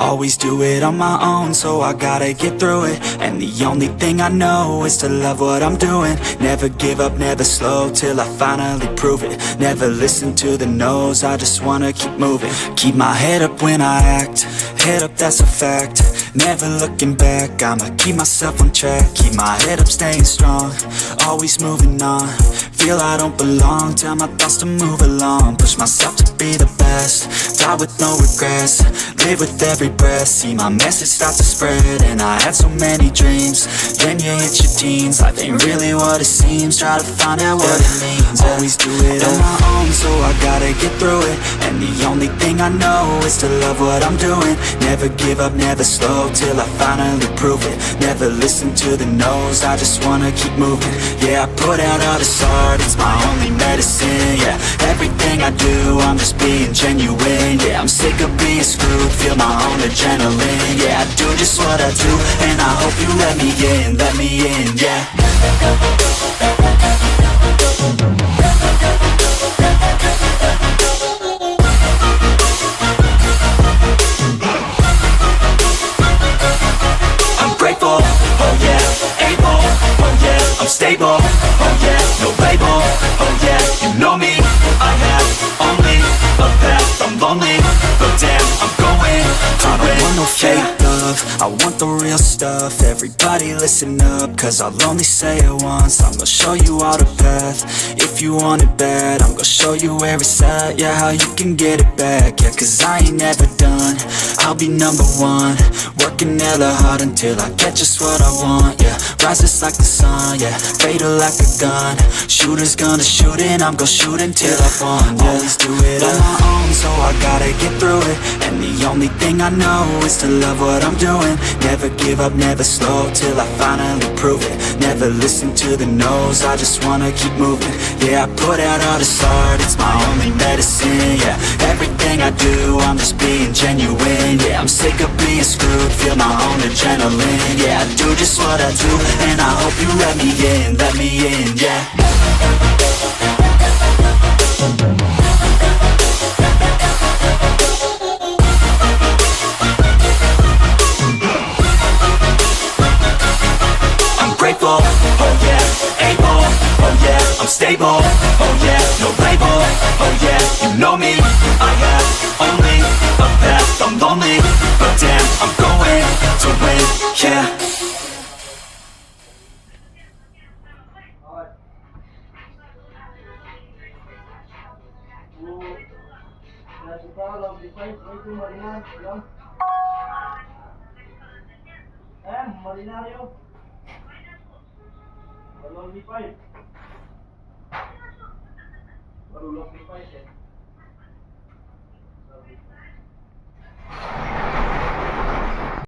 Always do it on my own, so I gotta get through it. And the only thing I know is to love what I'm doing. Never give up, never slow, till I finally prove it. Never listen to the no's, I just wanna keep moving. Keep my head up when I act, head up, that's a fact. Never looking back, I'ma keep myself on track. Keep my head up, staying strong, always moving on. Feel I don't belong, tell my thoughts to move along. Push myself to be the best, die with no regrets. Live with every breath, see my message start to spread. And I had so many dreams, then you hit your teens. Life ain't really what it seems, try to find out what it means. Always do it on my own, so I gotta get through it. And the only thing I know is to love what I'm doing. Never give up, never slow, till I finally prove it. Never listen to the no's, I just wanna keep moving. Yeah, I put out all this art, it's my only medicine. Yeah, everything I do, I'm just being genuine. Yeah, I'm sick of being screwed, feel my own adrenaline. Yeah, I do just what I do, and I hope you let me in, yeah. I'm grateful, oh yeah, able, oh yeah, I'm stable, oh yeah, no label, oh yeah, you know me, I have only a path, I'm lonely, but damn, I'm going to win. I don't want no fake love, I want the real stuff. Everybody listen up, cause I'll only say it once. I'm gonna show you all the path, if you want it bad. I'm gonna show you where it's at, yeah, how you can get it back. Yeah, cause I ain't never done, I'll be number one. Working hella hard until I get just what I want, yeah. Rises like the sun, yeah, fatal like a gun. Shooter's gonna shoot and I'm gonna shoot until I won, yeah. Always do it on my own, so I gotta get through it. And the only thing I know is to love what I'm doing. Never give up, never slow, till I finally prove it. Never listen to the no's, I just wanna keep moving. Yeah, I put out all this art, it's my only medicine. Yeah, everything I do, I'm just being genuine. Yeah, I'm sick of being screwed, feel my own adrenaline. Yeah, I do just what I do, and I hope you let me in, yeah. Grateful, oh yeah, able, oh yeah, I'm stable, oh yeah, no label, oh yeah, you know me, I have only a path, I'm lonely, but damn, I'm going to win, yeah. Marinario. Balon ni Pai. Baru lock ni Pai.